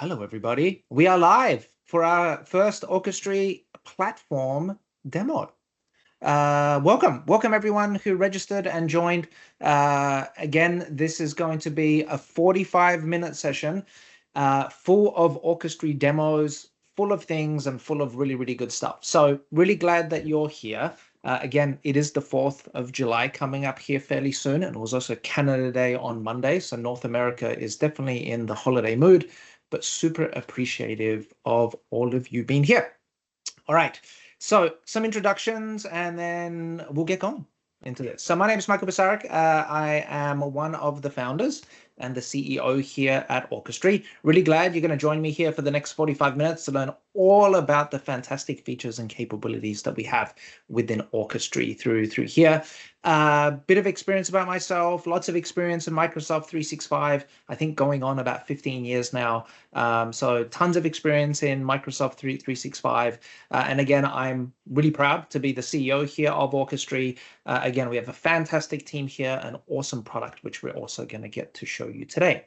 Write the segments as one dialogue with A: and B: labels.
A: Hello, everybody. We are live for our first Orchestry platform demo. Welcome everyone who registered and joined. Again, this is going to be a 45-minute session full of Orchestry demos, full of things and full of really, really good stuff. So really glad that you're here. Again, it is the 4th of July coming up here fairly soon. And it was also Canada Day on Monday. So North America is definitely in the holiday mood, but super appreciative of all of you being here. All right, so some introductions and then we'll get going into this. So my name is Michal Pisarek. I am one of the founders and the CEO here at Orchestry. Really glad you're going to join me here for the next 45 minutes to learn all about the fantastic features and capabilities that we have within Orchestry through here. Bit of experience about myself, lots of experience in Microsoft 365, I think going on about 15 years now. So tons of experience in Microsoft 365. And again, I'm really proud to be the CEO here of Orchestry. Again, we have a fantastic team here, an awesome product, which we're also going to get to show you today.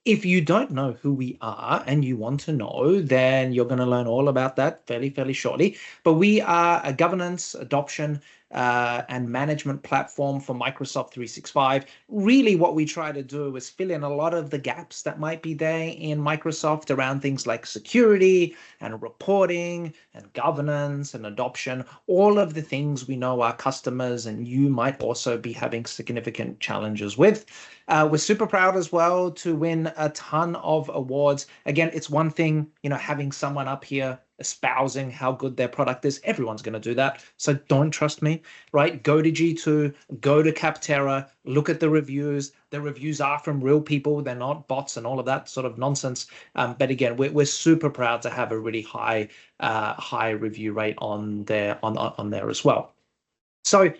A: If you don't know who we are and you want to know, then you're going to learn all about that fairly shortly. But we are a governance, adoption, and management platform for Microsoft 365. Really what we try to do is fill in a lot of the gaps that might be there in Microsoft around things like security and reporting and governance and adoption, all of the things we know our customers and you might also be having significant challenges with. We're super proud as well to win a ton of awards. Again, it's one thing, having someone up here espousing how good their product is. Everyone's going to do that. So don't trust me, right? Go to G2, go to Capterra, look at the reviews. The reviews are from real people. They're not bots and all of that sort of nonsense. But again, we're super proud to have a really high review rate on there as well. So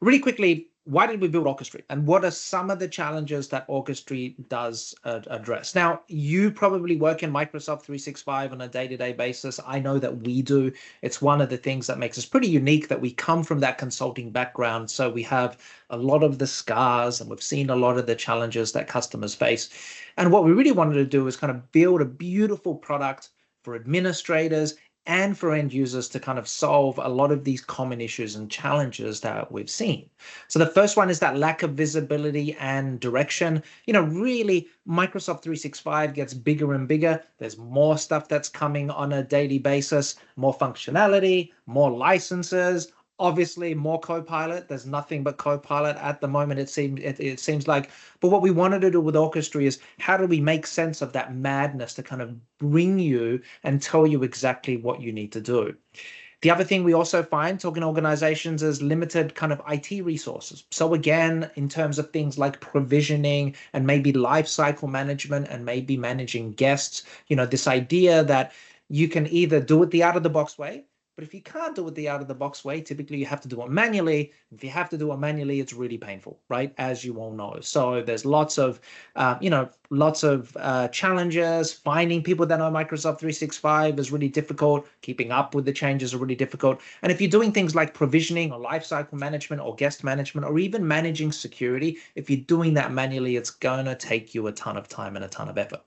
A: really quickly, why did we build Orchestry and what are some of the challenges that Orchestry does address? Now, you probably work in Microsoft 365 on a day-to-day basis. I know that we do. It's one of the things that makes us pretty unique that we come from that consulting background. So we have a lot of the scars and we've seen a lot of the challenges that customers face. And what we really wanted to do is kind of build a beautiful product for administrators and for end users to kind of solve a lot of these common issues and challenges that we've seen. So the first one is that lack of visibility and direction. Really, Microsoft 365 gets bigger and bigger. There's more stuff that's coming on a daily basis, more functionality, more licenses, obviously more Copilot. There's nothing but Copilot at the moment, it seems like. But what we wanted to do with Orchestry is how do we make sense of that madness to kind of bring you and tell you exactly what you need to do. The other thing we also find talking to organizations is limited kind of IT resources. So again, in terms of things like provisioning and maybe lifecycle management and maybe managing guests, this idea that you can either do it the out-of-the-box way, but if you can't do it the out-of-the-box way, typically you have to do it manually. If you have to do it manually, it's really painful, right? As you all know. So there's lots of challenges. Finding people that know Microsoft 365 is really difficult. Keeping up with the changes are really difficult. And if you're doing things like provisioning or lifecycle management or guest management or even managing security, if you're doing that manually, it's going to take you a ton of time and a ton of effort.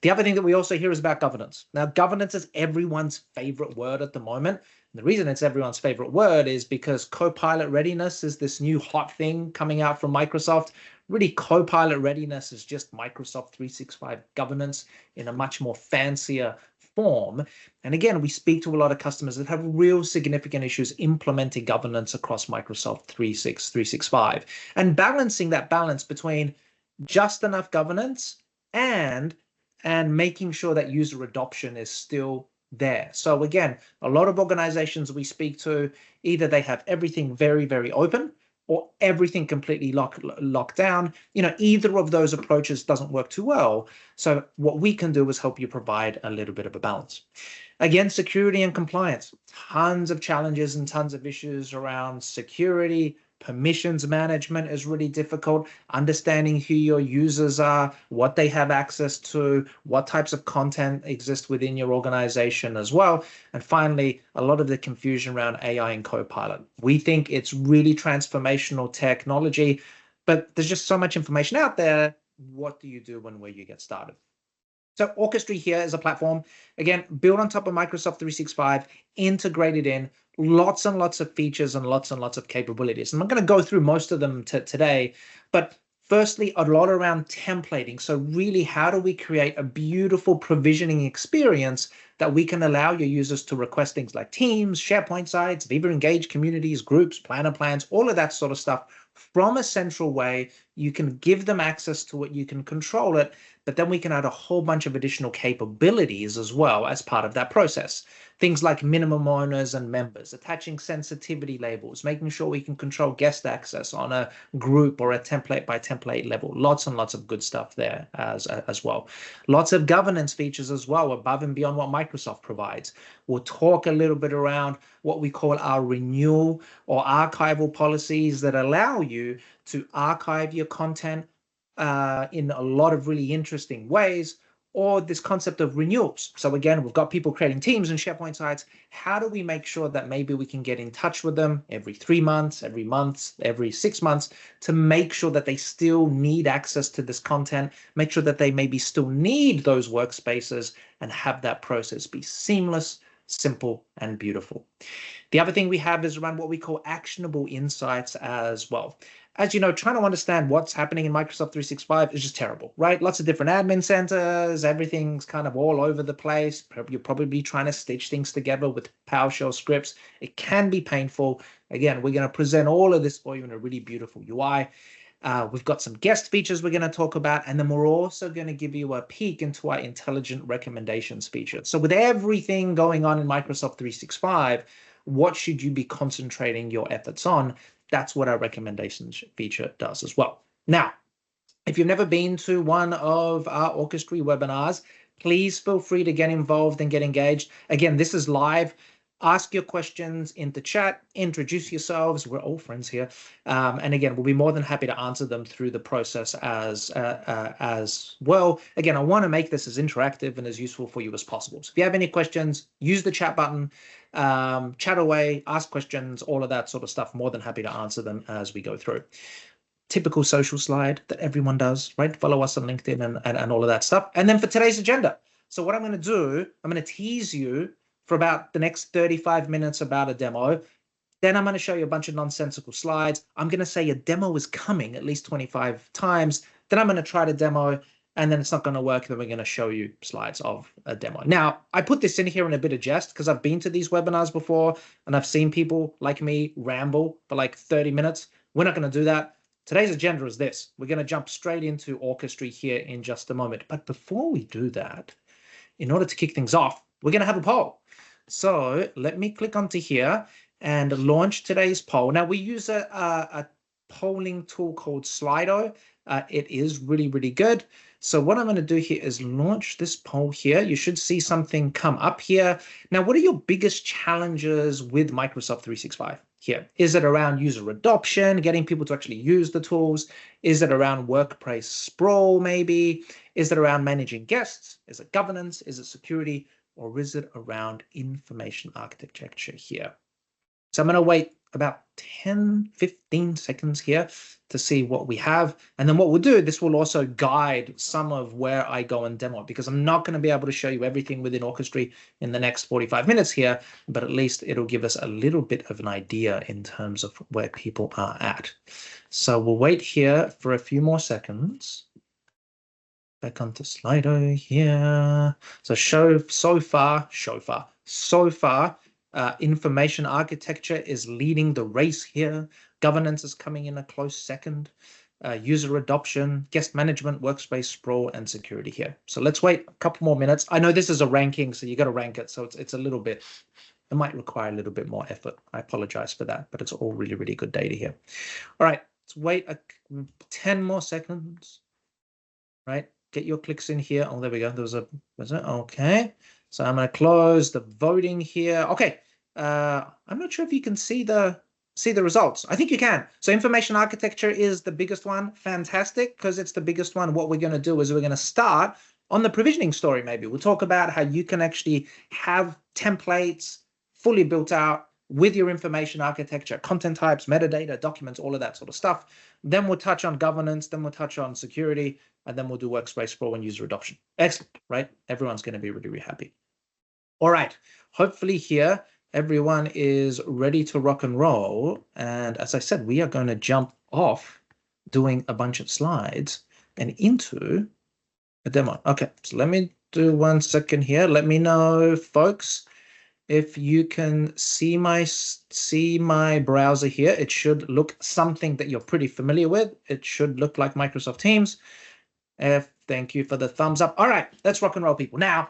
A: The other thing that we also hear is about governance. Now, governance is everyone's favorite word at the moment. And the reason it's everyone's favorite word is because Copilot readiness is this new hot thing coming out from Microsoft. Really, Copilot readiness is just Microsoft 365 governance in a much more fancier form. And again, we speak to a lot of customers that have real significant issues implementing governance across Microsoft 365 and balancing that balance between just enough governance and making sure that user adoption is still there. So again, a lot of organizations we speak to, either they have everything very open or everything completely locked down. Either of those approaches doesn't work too well. So what we can do is help you provide a little bit of a balance. Again, security and compliance, tons of challenges and tons of issues around security. Permissions management is really difficult. Understanding who your users are, what they have access to, what types of content exist within your organization as well. And finally, a lot of the confusion around AI and Copilot. We think it's really transformational technology, but there's just so much information out there. What do you do and where you get started? So Orchestry here is a platform, again, built on top of Microsoft 365, integrated in, lots and lots of features and lots of capabilities. I'm not going to go through most of them today, but firstly, a lot around templating. So really, how do we create a beautiful provisioning experience that we can allow your users to request things like teams, SharePoint sites, Viva Engage communities, groups, planner plans, all of that sort of stuff from a central way. You can give them access to it, you can control it, but then we can add a whole bunch of additional capabilities as well as part of that process. Things like minimum owners and members, attaching sensitivity labels, making sure we can control guest access on a group or a template by template level. Lots and lots of good stuff there as well. Lots of governance features as well, above and beyond what Microsoft provides. We'll talk a little bit around what we call our renewal or archival policies that allow you to archive your content in a lot of really interesting ways, or this concept of renewals. So again, we've got people creating teams and SharePoint sites. How do we make sure that maybe we can get in touch with them every 3 months, every month, every 6 months to make sure that they still need access to this content, make sure that they maybe still need those workspaces, and have that process be seamless, simple, and beautiful. The other thing we have is around what we call actionable insights as well. As you know, trying to understand what's happening in Microsoft 365 is just terrible, right? Lots of different admin centers, everything's kind of all over the place. You're probably trying to stitch things together with PowerShell scripts. It can be painful. Again, we're going to present all of this for you in a really beautiful UI. We've got some guest features we're going to talk about, and then we're also going to give you a peek into our intelligent recommendations feature. So with everything going on in Microsoft 365, what should you be concentrating your efforts on? That's what our recommendations feature does as well. Now, if you've never been to one of our Orchestry webinars, please feel free to get involved and get engaged. Again, this is live. Ask your questions in the chat, introduce yourselves. We're all friends here. And again, we'll be more than happy to answer them through the process as well. Again, I want to make this as interactive and as useful for you as possible. So if you have any questions, use the chat button, chat away, ask questions, all of that sort of stuff. More than happy to answer them as we go through. Typical social slide that everyone does, right? Follow us on LinkedIn and all of that stuff. And then for today's agenda. So what I'm going to do, I'm going to tease you for about the next 35 minutes about a demo. Then I'm going to show you a bunch of nonsensical slides. I'm going to say a demo is coming at least 25 times. Then I'm going to try to demo, and then it's not going to work. Then we're going to show you slides of a demo. Now, I put this in here in a bit of jest because I've been to these webinars before, and I've seen people like me ramble for like 30 minutes. We're not going to do that. Today's agenda is this. We're going to jump straight into Orchestry here in just a moment. But before we do that, in order to kick things off, we're going to have a poll. So let me click onto here and launch today's poll. Now, we use a polling tool called Slido. It is really, really good. So what I'm going to do here is launch this poll here. You should see something come up here. Now, what are your biggest challenges with Microsoft 365 here? Is it around user adoption, getting people to actually use the tools? Is it around workplace sprawl, maybe? Is it around managing guests? Is it governance? Is it security? Or is it around information architecture here? So I'm going to wait about 10, 15 seconds here to see what we have. And then what we'll do, this will also guide some of where I go and demo, because I'm not going to be able to show you everything within Orchestry in the next 45 minutes here, but at least it'll give us a little bit of an idea in terms of where people are at. So we'll wait here for a few more seconds. Back onto Slido here. So so far, information architecture is leading the race here. Governance is coming in a close second. User adoption, guest management, workspace sprawl, and security here. So let's wait a couple more minutes. I know this is a ranking, so you got to rank it. So it's a little bit, it might require a little bit more effort. I apologize for that, but it's all really, really good data here. All right, let's wait 10 more seconds, right? Get your clicks in here. Oh, there we go. Was it? Okay. So I'm going to close the voting here. Okay. I'm not sure if you can see the results. I think you can. So information architecture is the biggest one. Fantastic, because it's the biggest one. What we're going to do is we're going to start on the provisioning story. Maybe we'll talk about how you can actually have templates fully built out, with your information architecture, content types, metadata, documents, all of that sort of stuff. Then we'll touch on governance, then we'll touch on security, and then we'll do workspace pro and user adoption. Excellent, right? Everyone's going to be really, really happy. All right, hopefully here, everyone is ready to rock and roll. And as I said, we are going to jump off doing a bunch of slides and into a demo. Okay, so let me do 1 second here. Let me know, folks, if you can see my browser here. It should look something that you're pretty familiar with. It should look like Microsoft Teams. Thank you for the thumbs up. All right, let's rock and roll, people. Now,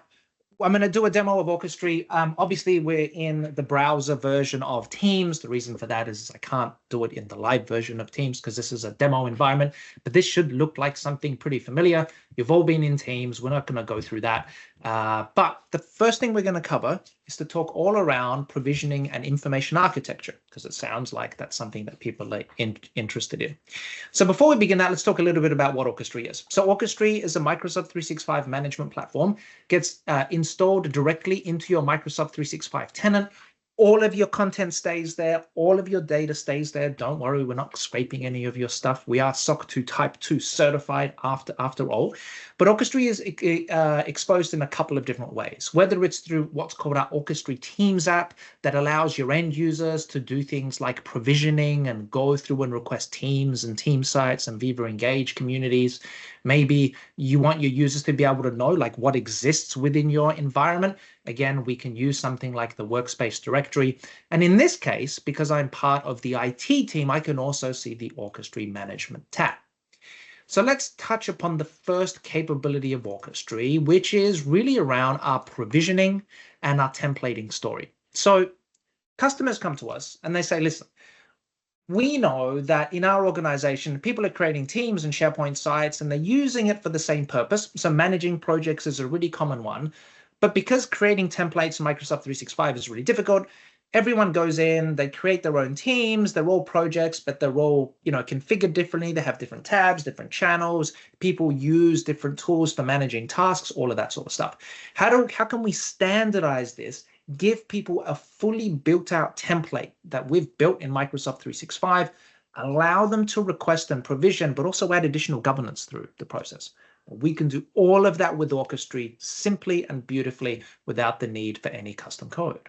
A: I'm going to do a demo of Orchestry. Obviously, we're in the browser version of Teams. The reason for that is I can't do it in the live version of Teams because this is a demo environment. But this should look like something pretty familiar. You've all been in Teams. We're not going to go through that. But the first thing we're going to cover is to talk all around provisioning and information architecture, because it sounds like that's something that people are interested in. So before we begin that, let's talk a little bit about what Orchestry is. So Orchestry is a Microsoft 365 management platform. Gets installed directly into your Microsoft 365 tenant. All of your content stays there. All of your data stays there. Don't worry, we're not scraping any of your stuff. We are SOC 2 Type 2 certified after all. But Orchestry is exposed in a couple of different ways, whether it's through what's called our Orchestry Teams app that allows your end users to do things like provisioning and go through and request teams and team sites and Viva Engage communities. Maybe you want your users to be able to know like what exists within your environment. Again, we can use something like the workspace directory. And in this case, because I'm part of the IT team, I can also see the Orchestry management tab. So let's touch upon the first capability of Orchestry, which is really around our provisioning and our templating story. So customers come to us and they say, listen, we know that in our organization, people are creating teams and SharePoint sites, and they're using it for the same purpose. So managing projects is a really common one. But because creating templates in Microsoft 365 is really difficult, everyone goes in, they create their own teams, they're all projects, but they're all, configured differently. They have different tabs, different channels. People use different tools for managing tasks, all of that sort of stuff. How can we standardize this? Give people a fully built out template that we've built in Microsoft 365, allow them to request and provision, but also add additional governance through the process. We can do all of that with Orchestry simply and beautifully without the need for any custom code.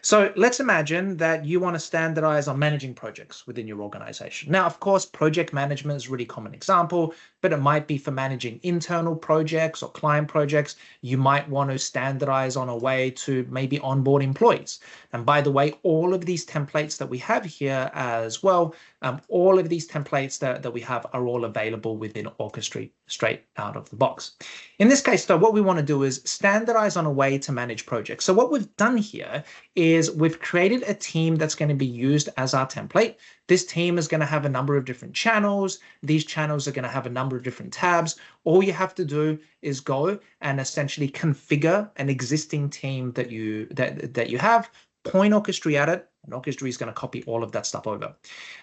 A: So let's imagine that you want to standardize on managing projects within your organization. Now, of course, project management is a really common example, but it might be for managing internal projects or client projects. You might want to standardize on a way to maybe onboard employees. And by the way, all of these templates that we have here as well, all of these templates that we have are all available within Orchestry straight out of the box. In this case, though, what we want to do is standardize on a way to manage projects. So what we've done here is we've created a team that's going to be used as our template. This team is going to have a number of different channels. These channels are going to have a number of different tabs. All you have to do is go and essentially configure an existing team that you have, point Orchestry at it, and Orchestry is going to copy all of that stuff over.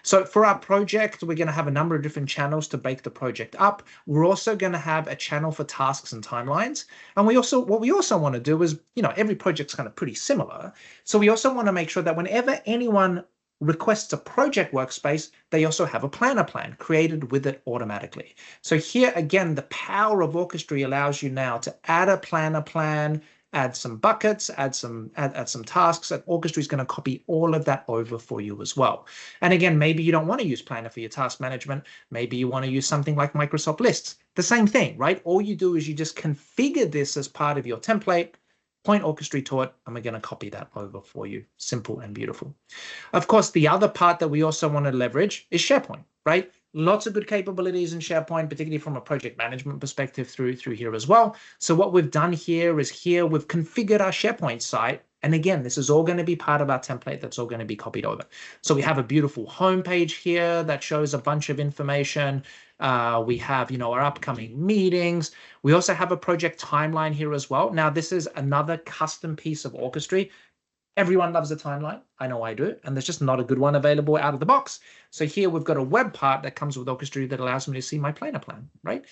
A: So for our project, we're going to have a number of different channels to bake the project up. We're also going to have a channel for tasks and timelines. And what we also want to do is, every project's kind of pretty similar. So we also want to make sure that whenever anyone requests a project workspace, they also have a planner plan created with it automatically. So here again, the power of Orchestry allows you now to add a planner plan, add some buckets, add some tasks, and Orchestry is going to copy all of that over for you as well. And again, maybe you don't want to use Planner for your task management. Maybe you want to use something like Microsoft Lists. The same thing, right? All you do is you just configure this as part of your template, point Orchestry to it, and we're going to copy that over for you. Simple and beautiful. Of course, the other part that we also want to leverage is SharePoint, right? Lots of good capabilities in SharePoint, particularly from a project management perspective through here as well. So what we've done here is we've configured our SharePoint site. And again, this is all going to be part of our template that's all going to be copied over. So we have a beautiful homepage here that shows a bunch of information. We have, our upcoming meetings. We also have a project timeline here as well. Now, this is another custom piece of Orchestry. Everyone loves a timeline. I know I do, and there's just not a good one available out of the box. So here we've got a web part that comes with Orchestry that allows me to see my planner plan, right?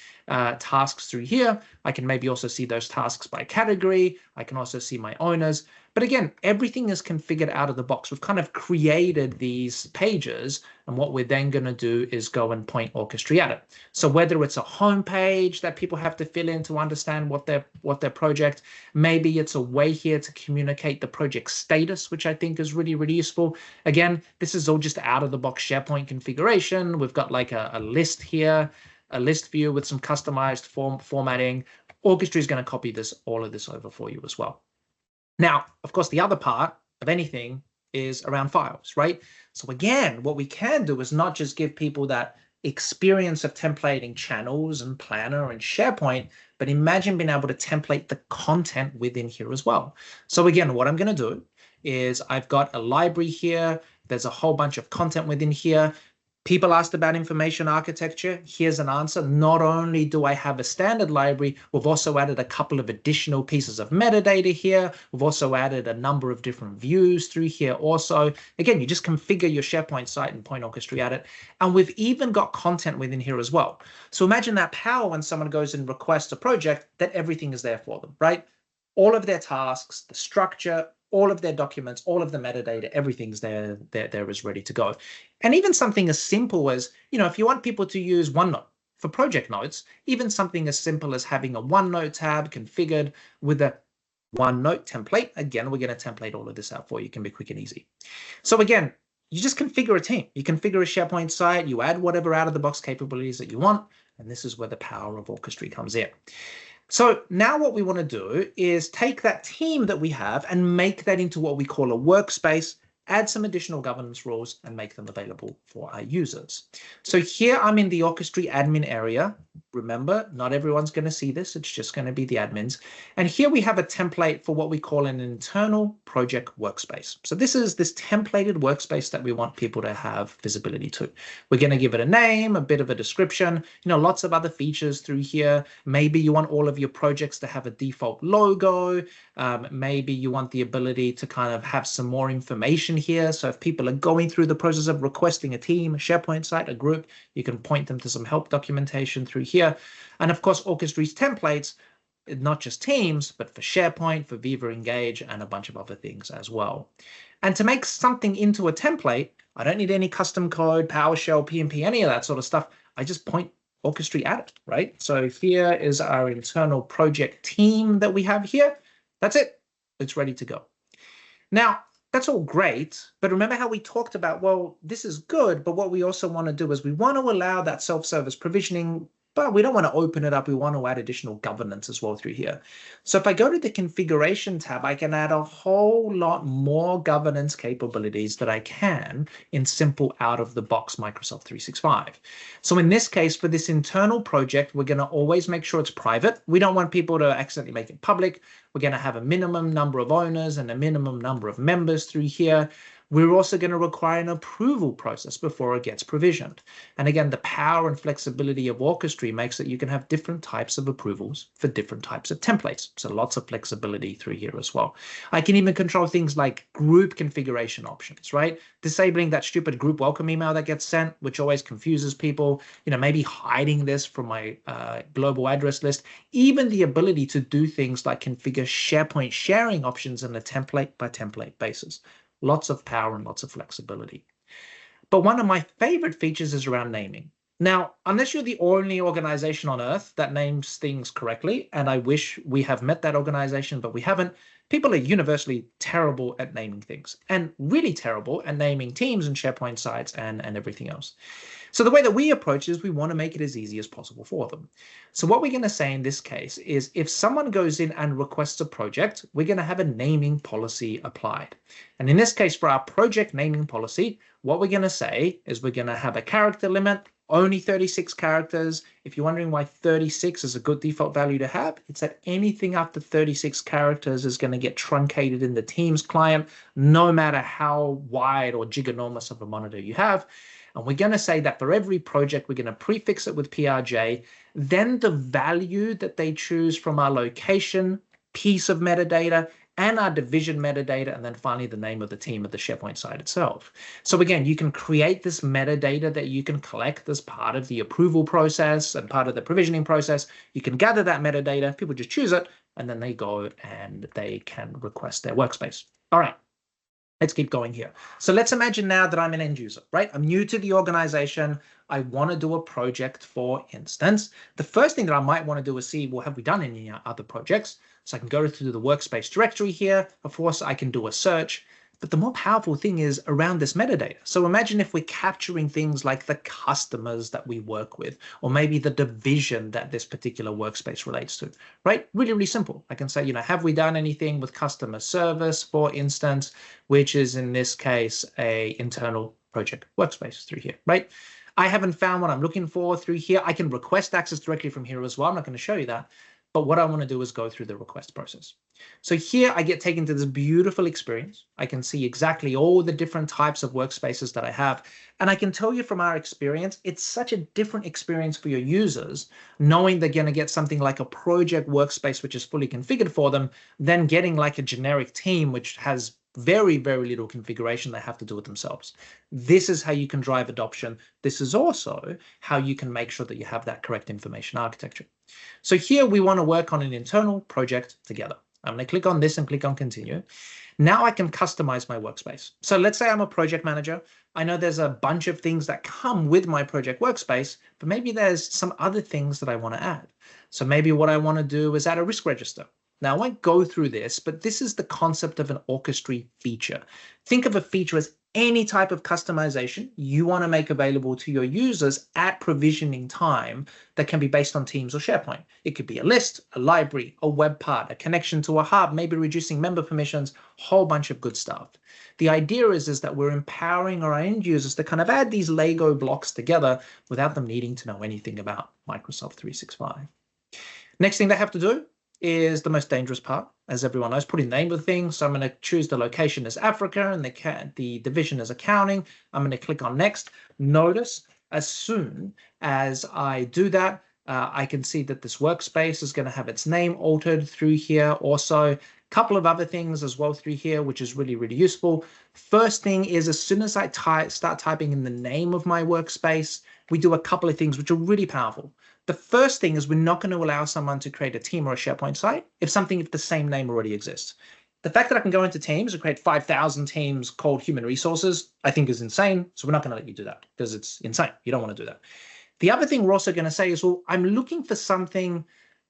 A: Tasks through here. I can maybe also see those tasks by category. I can also see my owners. But again, everything is configured out of the box. We've kind of created these pages, and what we're then going to do is go and point Orchestry at it. So whether it's a home page that people have to fill in to understand what their project, maybe it's a way here to communicate the project status, which I think is really, really useful. Again, this is all just out of the box SharePoint configuration. We've got like a list here, a list view with some customized formatting. Orchestry is going to copy all of this over for you as well. Now, of course, the other part of anything is around files, right? So again, what we can do is not just give people that experience of templating channels and Planner and SharePoint, but imagine being able to template the content within here as well. So again, what I'm going to do is I've got a library here. There's a whole bunch of content within here. People asked about information architecture. Here's an answer. Not only do I have a standard library, we've also added a couple of additional pieces of metadata here. We've also added a number of different views through here also. Again, you just configure your SharePoint site and point Orchestry at it. And we've even got content within here as well. So imagine that power when someone goes and requests a project, that everything is there for them, right? All of their tasks, the structure, all of their documents, all of the metadata, everything's there is ready to go. And even something as simple as, if you want people to use OneNote for project notes, even something as simple as having a OneNote tab configured with a OneNote template. Again, we're going to template all of this out for you. It can be quick and easy. So again, you just configure a team. You configure a SharePoint site, you add whatever out-of-the-box capabilities that you want, and this is where the power of Orchestry comes in. So now what we want to do is take that team that we have and make that into what we call a workspace, add some additional governance rules, and make them available for our users. So here I'm in the Orchestry admin area. Remember, not everyone's going to see this. It's just going to be the admins. And here we have a template for what we call an internal project workspace. So this is this templated workspace that we want people to have visibility to. We're going to give it a name, a bit of a description, lots of other features through here. Maybe you want all of your projects to have a default logo. Maybe you want the ability to kind of have some more information here. So if people are going through the process of requesting a team, a SharePoint site, a group, you can point them to some help documentation through here. And of course, Orchestry's templates, not just Teams, but for SharePoint, for Viva Engage, and a bunch of other things as well. And to make something into a template, I don't need any custom code, PowerShell, PnP, any of that sort of stuff. I just point Orchestry at it, right? So here is our internal project team that we have here. That's it. It's ready to go. Now, that's all great, but remember how we talked about, well, this is good, but what we also want to do is we want to allow that self-service provisioning, but we don't want to open it up. We want to add additional governance as well through here. So if I go to the configuration tab, I can add a whole lot more governance capabilities that I can in simple out-of-the-box Microsoft 365. So in this case, for this internal project, we're going to always make sure it's private. We don't want people to accidentally make it public. We're going to have a minimum number of owners and a minimum number of members through here. We're also going to require an approval process before it gets provisioned. And again, the power and flexibility of Orchestry makes it you can have different types of approvals for different types of templates. So lots of flexibility through here as well. I can even control things like group configuration options, right? Disabling that stupid group welcome email that gets sent, which always confuses people, maybe hiding this from my global address list, even the ability to do things like configure SharePoint sharing options on a template by template basis. Lots of power and lots of flexibility. But one of my favorite features is around naming. Now, unless you're the only organization on earth that names things correctly, and I wish we have met that organization, but we haven't, people are universally terrible at naming things and really terrible at naming teams and SharePoint sites and everything else. So the way that we approach is we want to make it as easy as possible for them. So what we're going to say in this case is if someone goes in and requests a project, we're going to have a naming policy applied. And in this case, for our project naming policy, what we're going to say is we're going to have a character limit, only 36 characters. If you're wondering why 36 is a good default value to have, it's that anything after 36 characters is going to get truncated in the Teams client, no matter how wide or giganormous of a monitor you have. And we're going to say that for every project, we're going to prefix it with PRJ. Then the value that they choose from our location, piece of metadata, and our division metadata, and then finally the name of the team at the SharePoint site itself. So again, you can create this metadata that you can collect as part of the approval process and part of the provisioning process. You can gather that metadata, people just choose it, and then they go and they can request their workspace. All right. Let's keep going here. So let's imagine now that I'm an end user, right? I'm new to the organization. I want to do a project, for instance. The first thing that I might want to do is see, well, have we done any other projects? So I can go through the workspace directory here. Of course, I can do a search. But the more powerful thing is around this metadata. So imagine if we're capturing things like the customers that we work with, or maybe the division that this particular workspace relates to, right? Really, really simple. I can say, you know, have we done anything with customer service, for instance, which is in this case a internal project workspace through here, right? I haven't found what I'm looking for through here. I can request access directly from here as well. I'm not going to show you that. But what I want to do is go through the request process. So here I get taken to this beautiful experience. I can see exactly all the different types of workspaces that I have. And I can tell you from our experience, it's such a different experience for your users, knowing they're going to get something like a project workspace, which is fully configured for them, than getting like a generic team, which has very, very little configuration they have to do it themselves. This is how you can drive adoption. This is also how you can make sure that you have that correct information architecture. So here we want to work on an internal project together. I'm going to click on this and click on continue. Now I can customize my workspace. So let's say I'm a project manager. I know there's a bunch of things that come with my project workspace, but maybe there's some other things that I want to add. So maybe what I want to do is add a risk register. Now, I won't go through this, but this is the concept of an Orchestry feature. Think of a feature as any type of customization you want to make available to your users at provisioning time that can be based on Teams or SharePoint. It could be a list, a library, a web part, a connection to a hub, maybe reducing member permissions, a whole bunch of good stuff. The idea is that we're empowering our end users to kind of add these Lego blocks together without them needing to know anything about Microsoft 365. Next thing they have to do is the most dangerous part, as everyone knows, putting the name of the thing. So I'm going to choose the location as Africa and the division as accounting. I'm going to click on next. Notice as soon as I do that, I can see that this workspace is going to have its name altered through here. Also, a couple of other things as well through here, which is really, really useful. First thing is, as soon as I start typing in the name of my workspace, we do a couple of things which are really powerful. The first thing is we're not going to allow someone to create a team or a SharePoint site if the same name already exists. The fact that I can go into Teams and create 5,000 teams called human resources, I think is insane. So we're not going to let you do that because it's insane. You don't want to do that. The other thing we're also going to say is, well, I'm looking for something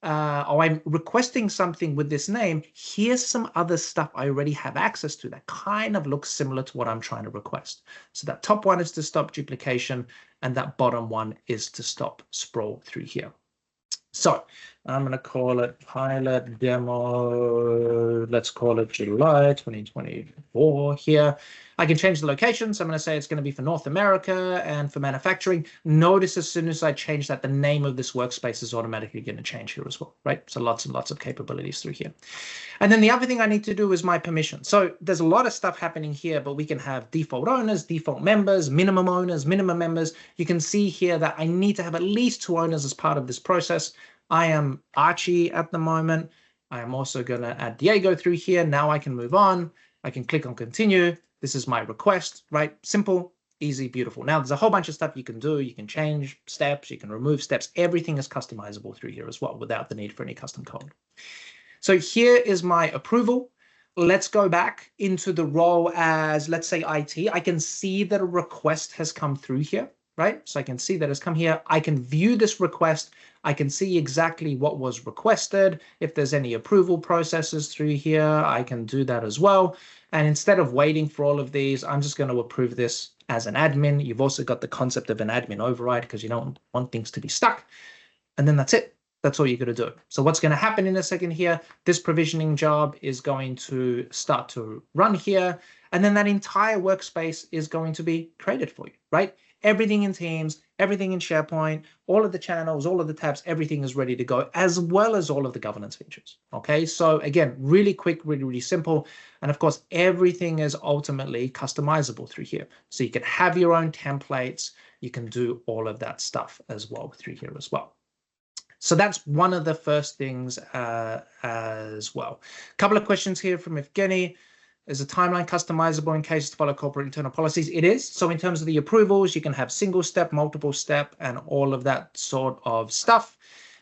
A: or I'm requesting something with this name. Here's some other stuff I already have access to that kind of looks similar to what I'm trying to request. So that top one is to stop duplication, and that bottom one is to stop sprawl through here. So I'm going to call it pilot demo. Let's call it July 2024 here. I can change the location. So I'm going to say it's going to be for North America and for manufacturing. Notice as soon as I change that, the name of this workspace is automatically going to change here as well, right? So lots and lots of capabilities through here. And then the other thing I need to do is my permission. So there's a lot of stuff happening here, but we can have default owners, default members, minimum owners, minimum members. You can see here that I need to have at least 2 owners as part of this process. I am Archie at the moment. I am also going to add Diego through here. Now I can move on. I can click on continue. This is my request, right? Simple, easy, beautiful. Now there's a whole bunch of stuff you can do. You can change steps. You can remove steps. Everything is customizable through here as well without the need for any custom code. So here is my approval. Let's go back into the role as, let's say, IT. I can see that a request has come through here, right? So I can see that it's come here. I can view this request. I can see exactly what was requested. If there's any approval processes through here, I can do that as well. And instead of waiting for all of these, I'm just going to approve this as an admin. You've also got the concept of an admin override because you don't want things to be stuck. And then that's it. That's all you're going to do. So what's going to happen in a second here, this provisioning job is going to start to run here. And then that entire workspace is going to be created for you, right? Everything in Teams, everything in SharePoint, all of the channels, all of the tabs, everything is ready to go, as well as all of the governance features. Okay, so again, really quick, really, really simple. And of course, everything is ultimately customizable through here. So you can have your own templates. You can do all of that stuff as well through here as well. So that's one of the first things as well. A couple of questions here from Evgeny. Is a timeline customizable in case to follow corporate internal policies? It is. So in terms of the approvals, you can have single step, multiple step, and all of that sort of stuff.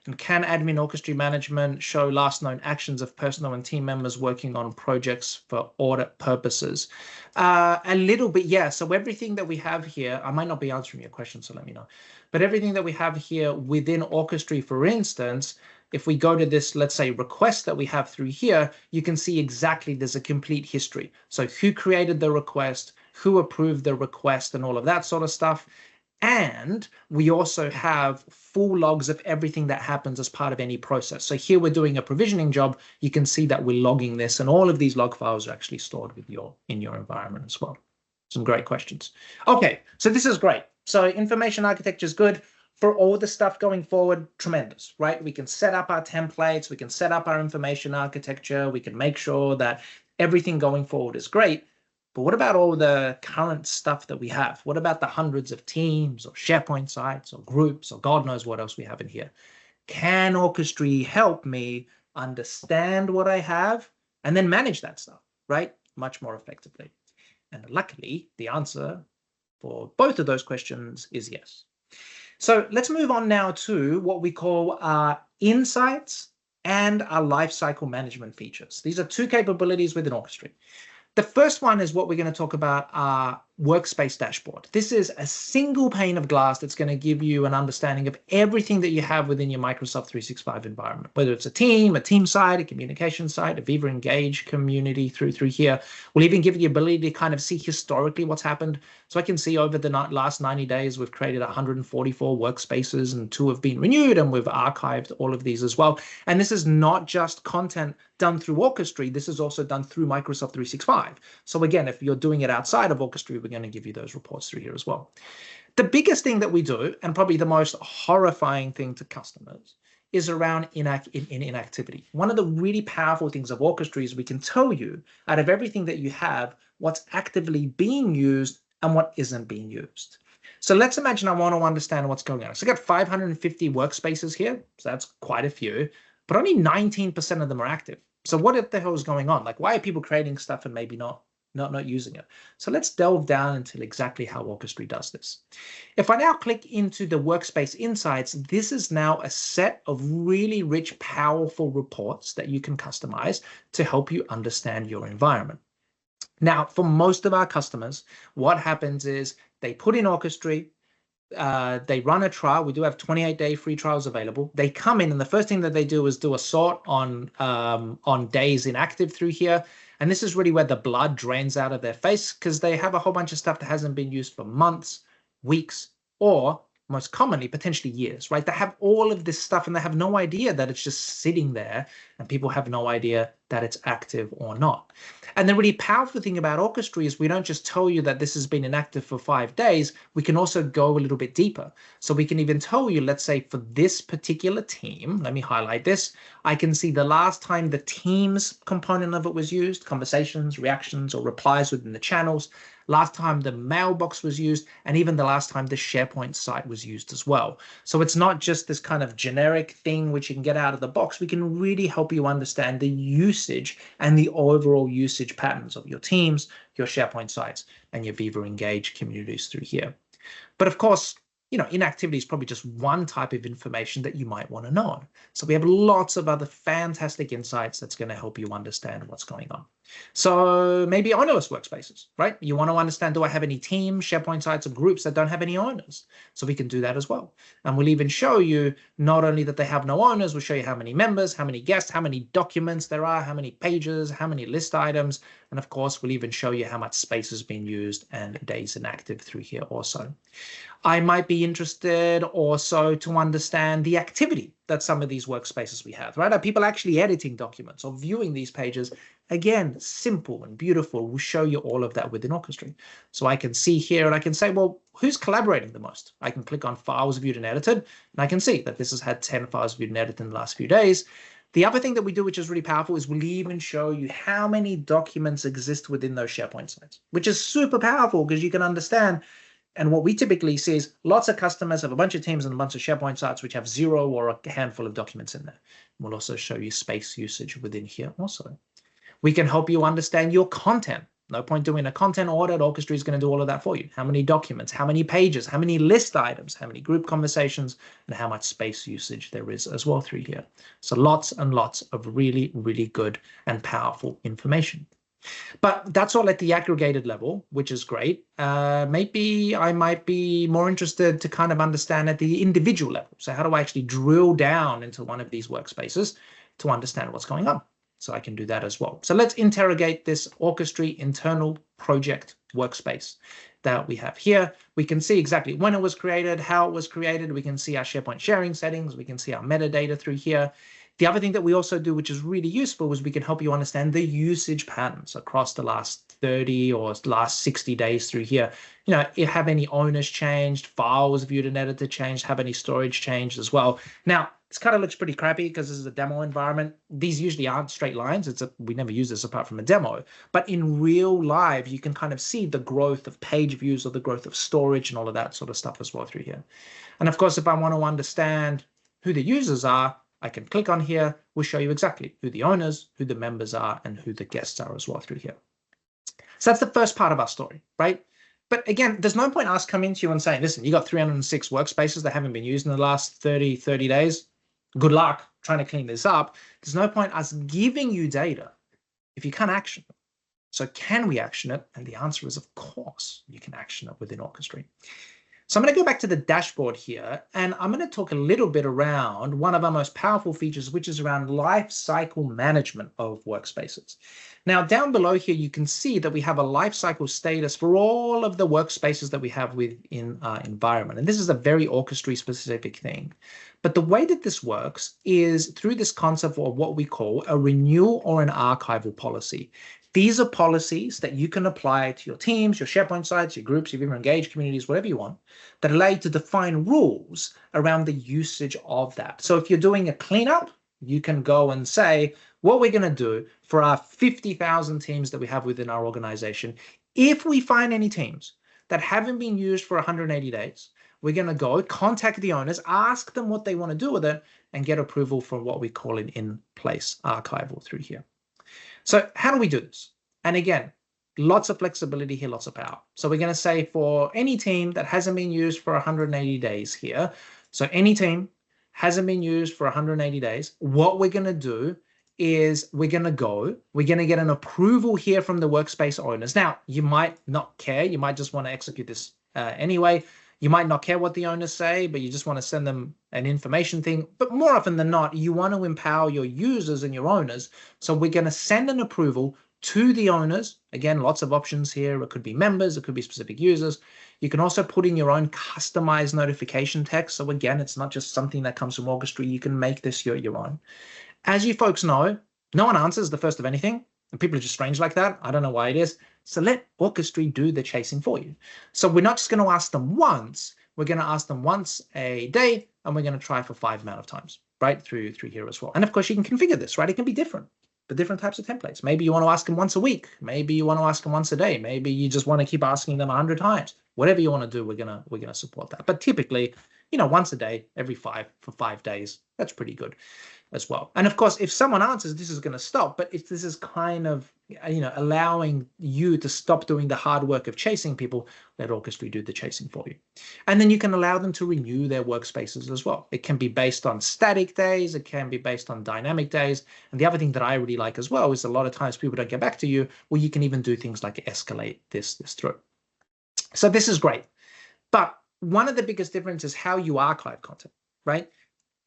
A: And can admin orchestra management show last known actions of personnel and team members working on projects for audit purposes? A little bit, yeah. So everything that we have here, I might not be answering your question, so let me know. But everything that we have here within Orchestry, for instance, if we go to this, let's say, request that we have through here, you can see exactly there's a complete history. So who created the request, who approved the request, and all of that sort of stuff. And we also have full logs of everything that happens as part of any process. So here we're doing a provisioning job. You can see that we're logging this, and all of these log files are actually stored with in your environment as well. Some great questions. Okay, so this is great. So information architecture is good. For all the stuff going forward, tremendous, right? We can set up our templates, we can set up our information architecture, we can make sure that everything going forward is great. But what about all the current stuff that we have? What about the hundreds of teams or SharePoint sites or groups or God knows what else we have in here? Can Orchestry help me understand what I have and then manage that stuff, right? Much more effectively. And luckily, the answer for both of those questions is yes. So let's move on now to what we call our insights and our lifecycle management features. These are two capabilities within Orchestry. The first one is what we're going to talk about, our workspace dashboard. This is a single pane of glass that's going to give you an understanding of everything that you have within your Microsoft 365 environment, whether it's a team site, a communication site, a Viva Engage community through here. We'll even give you the ability to kind of see historically what's happened. So I can see over the last 90 days, we've created 144 workspaces and 2 have been renewed, and we've archived all of these as well. And this is not just content done through Orchestry. This is also done through Microsoft 365. So again, if you're doing it outside of Orchestry, we're going to give you those reports through here as well. The biggest thing that we do, and probably the most horrifying thing to customers, is around inactivity. One of the really powerful things of Orchestry is we can tell you, out of everything that you have, what's actively being used and what isn't being used. So let's imagine I want to understand what's going on. So I've got 550 workspaces here, so that's quite a few, but only 19% of them are active. So what the hell is going on? Like, why are people creating stuff and maybe not using it? So let's delve down into exactly how Orchestry does this. If I now click into the Workspace Insights, this is now a set of really rich, powerful reports that you can customize to help you understand your environment. Now, for most of our customers, what happens is they put in Orchestry, they run a trial. We do have 28-day free trials available. They come in, and the first thing that they do is do a sort on days inactive through here. And this is really where the blood drains out of their face, because they have a whole bunch of stuff that hasn't been used for months, weeks, or most commonly, potentially years, right? They have all of this stuff and they have no idea that it's just sitting there, and people have no idea that it's active or not. And the really powerful thing about Orchestry is we don't just tell you that this has been inactive for 5 days. We can also go a little bit deeper. So we can even tell you, let's say for this particular team, let me highlight this. I can see the last time the Teams component of it was used, conversations, reactions, or replies within the channels, last time the mailbox was used, and even the last time the SharePoint site was used as well. So it's not just this kind of generic thing which you can get out of the box. We can really help you understand the usage and the overall usage patterns of your teams, your SharePoint sites, and your Viva Engage communities through here. But of course, inactivity is probably just one type of information that you might want to know. So we have lots of other fantastic insights that's going to help you understand what's going on. So maybe ownerless workspaces, right? You want to understand, do I have any teams, SharePoint sites, or groups that don't have any owners? So we can do that as well. And we'll even show you not only that they have no owners, we'll show you how many members, how many guests, how many documents there are, how many pages, how many list items. And of course, we'll even show you how much space has been used and days inactive through here also. I might be interested also to understand the activity that some of these workspaces we have, right? Are people actually editing documents or viewing these pages? Again, simple and beautiful. We'll show you all of that within Orchestry. So I can see here and I can say, well, who's collaborating the most? I can click on files viewed and edited, and I can see that this has had 10 files viewed and edited in the last few days. The other thing that we do, which is really powerful, is we'll even show you how many documents exist within those SharePoint sites, which is super powerful because you can understand And what we typically see is lots of customers have a bunch of teams and a bunch of SharePoint sites which have 0 or a handful of documents in there. We'll also show you space usage within here also. We can help you understand your content. No point doing a content audit. Orchestry is going to do all of that for you. How many documents, how many pages, how many list items, how many group conversations, and how much space usage there is as well through here. So lots and lots of really, really good and powerful information. But that's all at the aggregated level, which is great. Maybe I might be more interested to kind of understand at the individual level. So how do I actually drill down into one of these workspaces to understand what's going on? So I can do that as well. So let's interrogate this Orchestry internal project workspace that we have here. We can see exactly when it was created, how it was created. We can see our SharePoint sharing settings. We can see our metadata through here. The other thing that we also do, which is really useful, is we can help you understand the usage patterns across the last 30 or last 60 days through here. You know, have any owners changed, files viewed and edited changed, have any storage changed as well. Now, this kind of looks pretty crappy because this is a demo environment. These usually aren't straight lines. We never use this apart from a demo. But in real life, you can kind of see the growth of page views or the growth of storage and all of that sort of stuff as well through here. And of course, if I want to understand who the users are, I can click on here. We'll show you exactly who the owners, who the members are, and who the guests are as well through here. So that's the first part of our story, right? But again, there's no point us coming to you and saying, listen, you got 306 workspaces that haven't been used in the last 30 days. Good luck trying to clean this up. There's no point us giving you data if you can't action it. So can we action it? And the answer is, of course, you can action it within Orchestry. So I'm going to go back to the dashboard here, and I'm going to talk a little bit around one of our most powerful features, which is around life cycle management of workspaces. Now, down below here, you can see that we have a life cycle status for all of the workspaces that we have within our environment. And this is a very Orchestry specific thing. But the way that this works is through this concept of what we call a renewal or an archival policy. These are policies that you can apply to your teams, your SharePoint sites, your groups, your engaged communities, whatever you want, that allow you to define rules around the usage of that. So if you're doing a cleanup, you can go and say, what we're going to do for our 50,000 teams that we have within our organization, if we find any teams that haven't been used for 180 days, we're going to go contact the owners, ask them what they want to do with it, and get approval for what we call an in-place archival through here. So how do we do this? And again, lots of flexibility here, lots of power. So we're going to say for any team that hasn't been used for 180 days here, so any team hasn't been used for 180 days, what we're going to do is we're going to get an approval here from the workspace owners. Now, you might not care. You might just want to execute this anyway. You might not care what the owners say, but you just want to send them an information thing. But more often than not, you want to empower your users and your owners. So we're going to send an approval to the owners. Again, lots of options here. It could be members. It could be specific users. You can also put in your own customized notification text. So again, it's not just something that comes from Orchestry. You can make this your own. As you folks know, no one answers the first of anything. And people are just strange like that. I don't know why it is. So let Orchestry do the chasing for you. So we're not just going to ask them once. We're going to ask them once a day, and we're going to try for 5 amount of times, right, through here as well. And of course, you can configure this, right? It can be different, the different types of templates. Maybe you want to ask them once a week. Maybe you want to ask them once a day. Maybe you just want to keep asking them 100 times. Whatever you want to do, we're gonna support that. But typically, once a day, every 5 for 5 days, that's pretty good as well. And of course, if someone answers, this is going to stop. But if this is kind of, allowing you to stop doing the hard work of chasing people, let Orchestry do the chasing for you. And then you can allow them to renew their workspaces as well. It can be based on static days. It can be based on dynamic days. And the other thing that I really like as well is a lot of times people don't get back to you. Well, you can even do things like escalate this through. So this is great. But one of the biggest differences is how you archive content, right?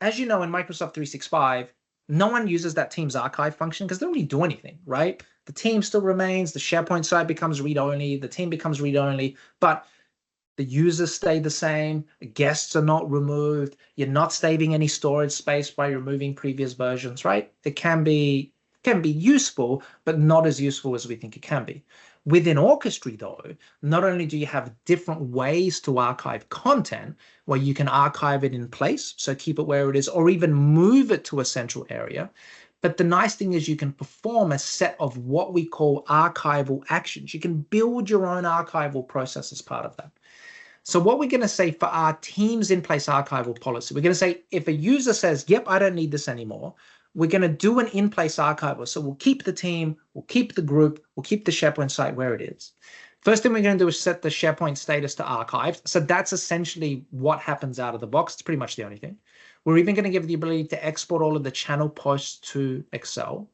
A: As you know, in Microsoft 365, no one uses that Teams archive function because they don't really do anything, right? The team still remains, the SharePoint site becomes read-only, the team becomes read-only, but the users stay the same, the guests are not removed, you're not saving any storage space by removing previous versions, right? It can be useful, but not as useful as we think it can be. Within Orchestry, though, not only do you have different ways to archive content, where you can archive it in place, so keep it where it is, or even move it to a central area, but the nice thing is you can perform a set of what we call archival actions. You can build your own archival process as part of that. So what we're going to say for our teams in place archival policy, we're going to say if a user says, yep, I don't need this anymore, we're going to do an in-place archival. So we'll keep the team, we'll keep the group, we'll keep the SharePoint site where it is. First thing we're going to do is set the SharePoint status to archived. So that's essentially what happens out of the box. It's pretty much the only thing. We're even going to give the ability to export all of the channel posts to Excel.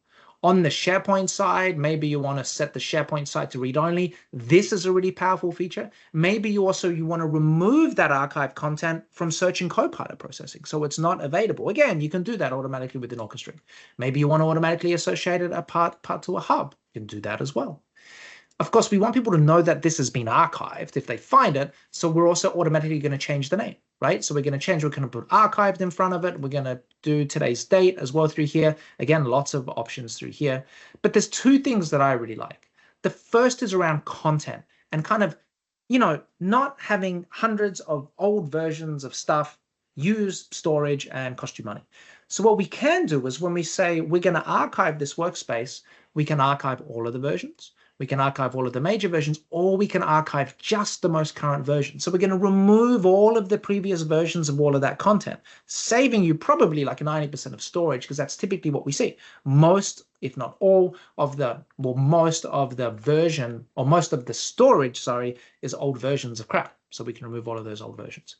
A: On the SharePoint side, maybe you want to set the SharePoint site to read-only. This is a really powerful feature. Maybe you want to remove that archive content from search and Copilot processing, so it's not available. Again, you can do that automatically within Orchestry. Maybe you want to automatically associate it a part to a hub. You can do that as well. Of course, we want people to know that this has been archived if they find it, so we're also automatically going to change the name, right? So we're going to put archived in front of it. We're going to do today's date as well through here. Again, lots of options through here. But there's two things that I really like. The first is around content and kind of, not having hundreds of old versions of stuff use storage and cost you money. So what we can do is when we say we're going to archive this workspace, we can archive all of the versions. We can archive all of the major versions, or we can archive just the most current version. So we're going to remove all of the previous versions of all of that content, saving you probably like 90% of storage, because that's typically what we see. Most, if not all of the, most of the version, or most of the storage, is old versions of crap. So we can remove all of those old versions.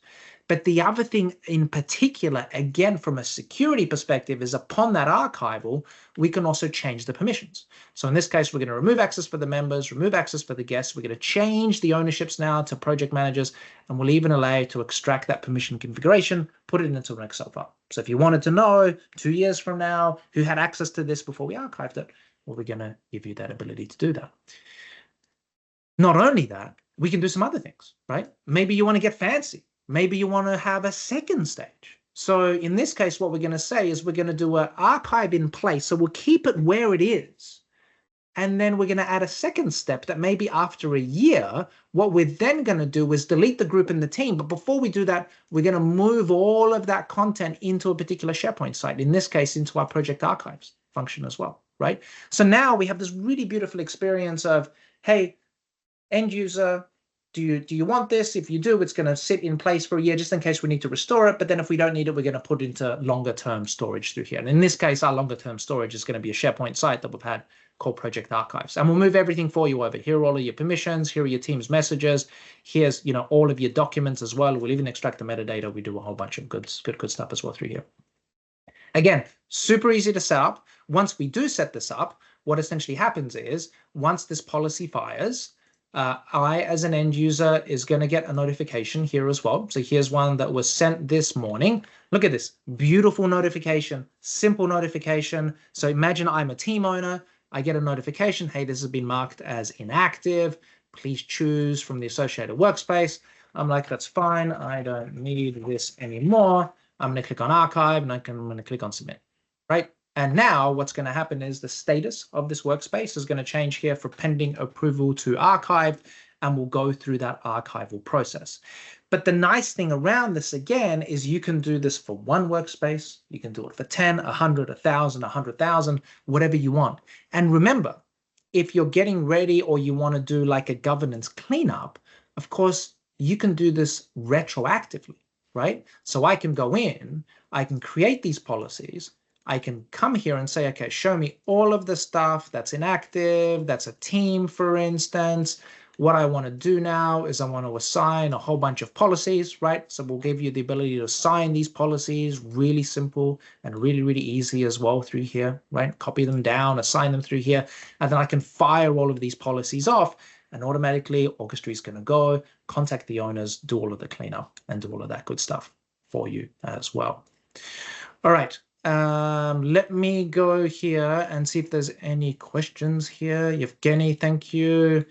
A: But the other thing in particular, again, from a security perspective, is upon that archival, we can also change the permissions. So in this case, we're going to remove access for the members, remove access for the guests. We're going to change the ownerships now to project managers, and we'll even allow you to extract that permission configuration, put it into an Excel file. So if you wanted to know 2 years from now who had access to this before we archived it, well, we're going to give you that ability to do that. Not only that, we can do some other things, right? Maybe you want to get fancy. Maybe you want to have a second stage. So in this case, what we're going to say is we're going to do an archive in place. So we'll keep it where it is. And then we're going to add a second step that maybe after a year, what we're then going to do is delete the group and the team. But before we do that, we're going to move all of that content into a particular SharePoint site, in this case, into our project archives function as well, right? So now we have this really beautiful experience of, hey, end user, do you want this? If you do, it's going to sit in place for a year just in case we need to restore it. But then if we don't need it, we're going to put into longer term storage through here. And in this case, our longer term storage is going to be a SharePoint site that we've had called Project Archives. And we'll move everything for you over. Here are all of your permissions. Here are your team's messages. Here's all of your documents as well. We'll even extract the metadata. We do a whole bunch of good stuff as well through here. Again, super easy to set up. Once we do set this up, what essentially happens is once this policy fires, I, as an end user, is going to get a notification here as well. So here's one that was sent this morning. Look at this beautiful notification, simple notification. So imagine I'm a team owner. I get a notification. Hey, this has been marked as inactive. Please choose from the associated workspace. I'm like, that's fine. I don't need this anymore. I'm going to click on archive and I'm going to click on submit, right? And now what's going to happen is the status of this workspace is going to change here for pending approval to archive, and we'll go through that archival process. But the nice thing around this, again, is you can do this for one workspace. You can do it for 10, 100, 1,000, 100,000, whatever you want. And remember, if you're getting ready or you want to do like a governance cleanup, of course, you can do this retroactively, right? So I can go in, I can create these policies, I can come here and say, okay, show me all of the stuff that's inactive, that's a team, for instance. What I want to do now is I want to assign a whole bunch of policies, right? So we'll give you the ability to assign these policies, really simple and really, really easy as well through here, right? Copy them down, assign them through here, and then I can fire all of these policies off, and automatically Orchestry is going to go, contact the owners, do all of the cleanup, and do all of that good stuff for you as well. All right. Let me go here and see if there's any questions here. Yevgeny, thank you.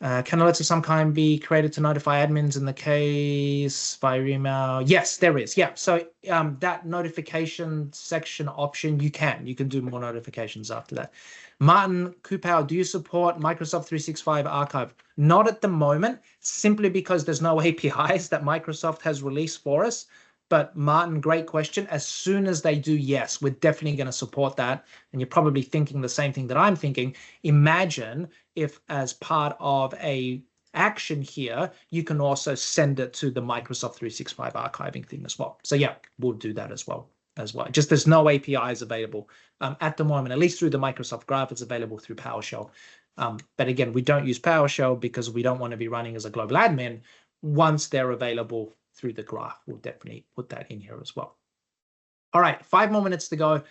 A: Can alerts of some kind be created to notify admins in the case via email? Yes, there is. Yeah. So that notification section option, you can do more notifications after that. Martin Kupau, do you support Microsoft 365 Archive? Not at the moment, simply because there's no APIs that Microsoft has released for us. But Martin, great question. As soon as they do, yes, we're definitely going to support that. And you're probably thinking the same thing that I'm thinking. Imagine if as part of a action here, you can also send it to the Microsoft 365 archiving thing as well. So yeah, we'll do that as well. Just there's no APIs available at the moment, at least through the Microsoft Graph. It's available through PowerShell. But again, we don't use PowerShell because we don't want to be running as a global admin. Once they're available through the Graph, we'll definitely put that in here as well. All right, 5 more minutes to go.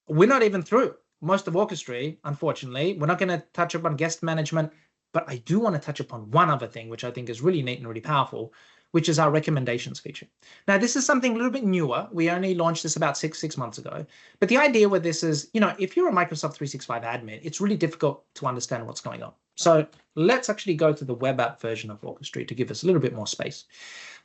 A: We're not even through most of Orchestry, unfortunately. We're not going to touch upon guest management, but I do want to touch upon one other thing, which I think is really neat and really powerful, which is our recommendations feature. Now, this is something a little bit newer. We only launched this about six months ago. But the idea with this is, if you're a Microsoft 365 admin, it's really difficult to understand what's going on. So let's actually go to the web app version of Orchestry to give us a little bit more space.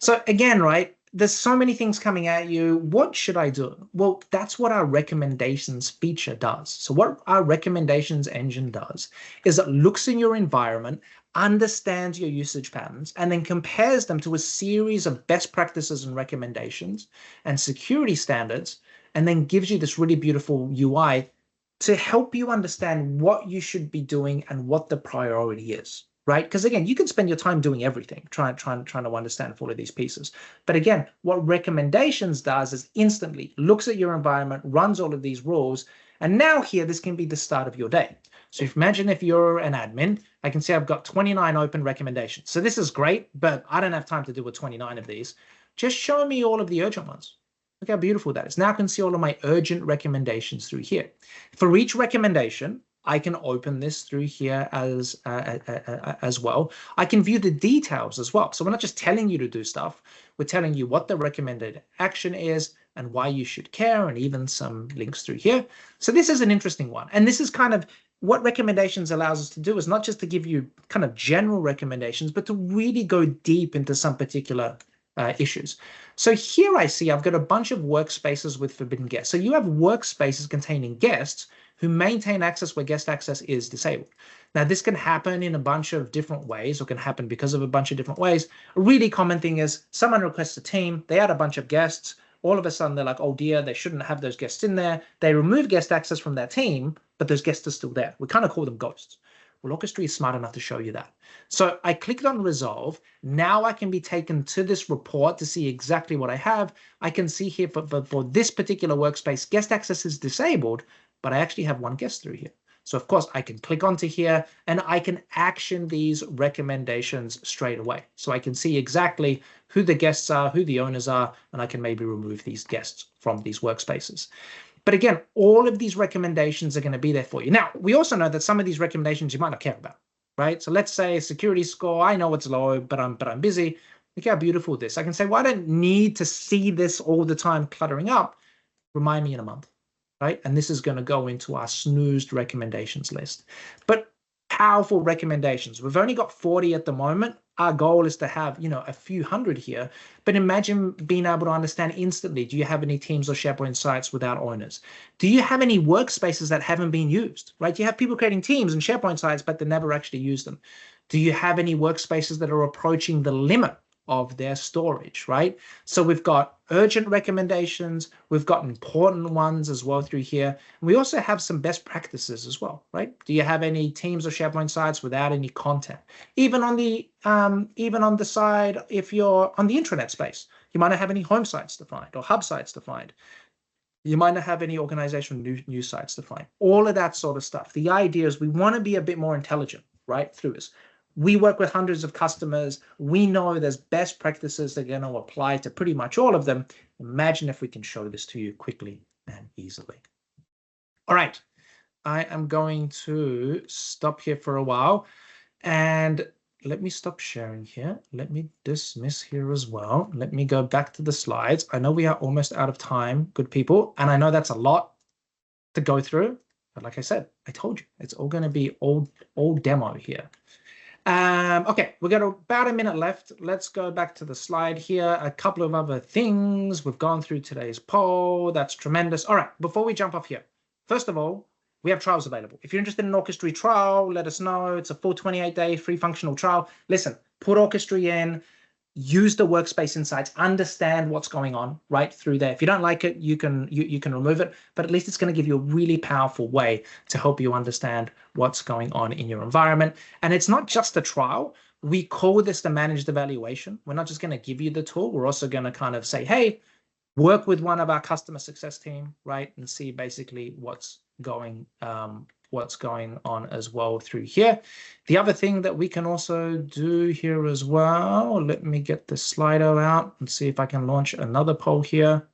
A: So again, right, there's so many things coming at you. What should I do? Well, that's what our recommendations feature does. So what our recommendations engine does is it looks in your environment, understands your usage patterns, and then compares them to a series of best practices and recommendations and security standards, and then gives you this really beautiful UI to help you understand what you should be doing and what the priority is. Right? Because again, you can spend your time doing everything, trying to understand all of these pieces. But again, what recommendations does is instantly looks at your environment, runs all of these rules, and now here, this can be the start of your day. So imagine if you're an admin, I can see I've got 29 open recommendations. So this is great, but I don't have time to do with 29 of these. Just show me all of the urgent ones. Look how beautiful that is. Now I can see all of my urgent recommendations through here. For each recommendation, I can open this through here as well. I can view the details as well. So we're not just telling you to do stuff. We're telling you what the recommended action is and why you should care, and even some links through here. So this is an interesting one. And this is kind of what recommendations allows us to do, is not just to give you kind of general recommendations, but to really go deep into some particular issues. So here I see I've got a bunch of workspaces with forbidden guests. So you have workspaces containing guests who maintain access where guest access is disabled. Now, this can happen in a bunch of different ways, or can happen because of a bunch of different ways. A really common thing is someone requests a team, they add a bunch of guests, all of a sudden they're like, oh dear, they shouldn't have those guests in there. They remove guest access from their team, but those guests are still there. We kind of call them ghosts. Well, Orchestry is smart enough to show you that. So I clicked on resolve. Now I can be taken to this report to see exactly what I have. I can see here for this particular workspace, guest access is disabled, but I actually have one guest through here. So of course I can click onto here and I can action these recommendations straight away. So I can see exactly who the guests are, who the owners are, and I can maybe remove these guests from these workspaces. But again, all of these recommendations are going to be there for you. Now, we also know that some of these recommendations you might not care about, right? So let's say security score, I know it's low, but I'm busy. Look how beautiful this. I can say, well, I don't need to see this all the time cluttering up. Remind me in a month, right? And this is going to go into our snoozed recommendations list. But powerful recommendations. We've only got 40 at the moment. Our goal is to have, a few hundred here. But imagine being able to understand instantly, do you have any Teams or SharePoint sites without owners? Do you have any workspaces that haven't been used, right? You have people creating Teams and SharePoint sites, but they never actually use them. Do you have any workspaces that are approaching the limit of their storage, right? So we've got urgent recommendations, we've got important ones as well through here. And we also have some best practices as well, right? Do you have any Teams or SharePoint sites without any content? Even on the side, if you're on the intranet space, you might not have any home sites to find or hub sites to find. You might not have any organizational news sites to find. All of that sort of stuff. The idea is we want to be a bit more intelligent, right, through this. We work with hundreds of customers. We know there's best practices that are going to apply to pretty much all of them. Imagine if we can show this to you quickly and easily. All right, I am going to stop here for a while. And let me stop sharing here. Let me dismiss here as well. Let me go back to the slides. I know we are almost out of time, good people. And I know that's a lot to go through. But like I said, I told you, it's all going to be old demo here. Okay, we've got about a minute left. Let's go back to the slide here. A couple of other things. We've gone through today's poll. That's tremendous. All right, before we jump off here, first of all, we have trials available. If you're interested in an Orchestry trial, let us know. It's a full 28-day free functional trial. Listen, put Orchestry in, use the workspace insights, understand what's going on right through there. If you don't like it, you can remove it, but at least it's going to give you a really powerful way to help you understand what's going on in your environment. And it's not just a trial. We call this the managed evaluation. We're not just going to give you the tool. We're also going to kind of say, hey, work with one of our customer success team, right, and see basically what's going on as well through here. The other thing that we can also do here as well, let me get the Slido out and see if I can launch another poll here.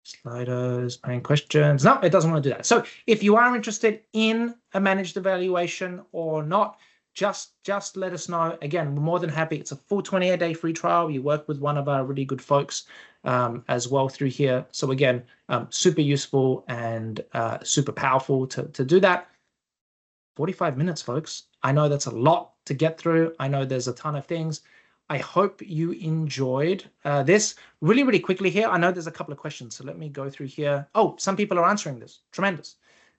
A: Slido's paying questions. No, it doesn't want to do that. So if you are interested in a managed evaluation or not, just let us know. Again, we're more than happy. It's a full 28-day free trial. You work with one of our really good folks as well through here. So again, super useful and super powerful to do that. 45 minutes, folks. I know that's a lot to get through. I know there's a ton of things. I hope you enjoyed this. Really, really quickly here, I know there's a couple of questions, so let me go through here. Oh, some people are answering this. Tremendous.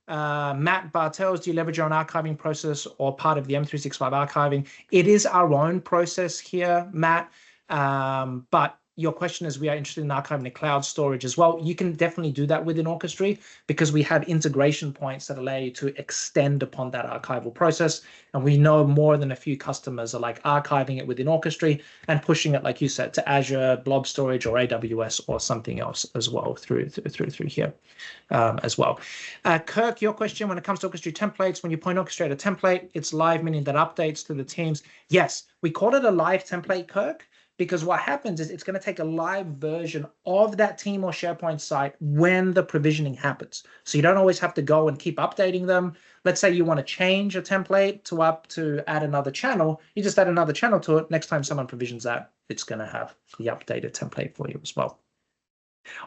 A: Matt Bartels, do you leverage your own archiving process or part of the M365 archiving? It is our own process here, Matt, but your question is, we are interested in archiving the cloud storage as well. You can definitely do that within Orchestry because we have integration points that allow you to extend upon that archival process. And we know more than a few customers are like archiving it within Orchestry and pushing it, like you said, to Azure, Blob Storage, or AWS, or something else as well through here as well. Kirk, your question, when it comes to Orchestry templates, when you point orchestrate a template, it's live, meaning that updates to the teams. Yes, we call it a live template, Kirk, because what happens is it's going to take a live version of that team or SharePoint site when the provisioning happens. So you don't always have to go and keep updating them. Let's say you want to change a template to add another channel. You just add another channel to it. Next time someone provisions that, it's going to have the updated template for you as well.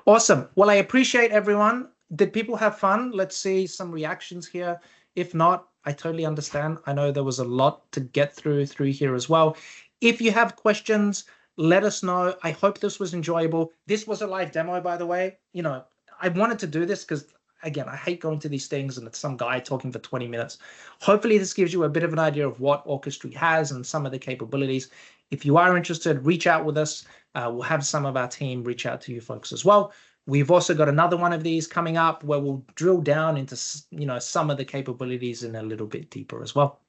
A: Awesome. Well, I appreciate everyone. Did people have fun? Let's see some reactions here. If not, I totally understand. I know there was a lot to get through here as well. If you have questions, let us know. I hope this was enjoyable. This was a live demo, by the way. You know, I wanted to do this because, again, I hate going to these things and it's some guy talking for 20 minutes. Hopefully this gives you a bit of an idea of what Orchestry has and some of the capabilities. If you are interested, reach out with us. We'll have some of our team reach out to you folks as well. We've also got another one of these coming up where we'll drill down into, you know, some of the capabilities in a little bit deeper as well.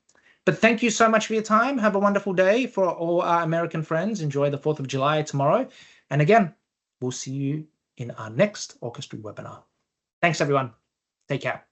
A: But thank you so much for your time. Have a wonderful day. For all our American friends, enjoy the 4th of July tomorrow. And again, we'll see you in our next Orchestry webinar. Thanks, everyone. Take care.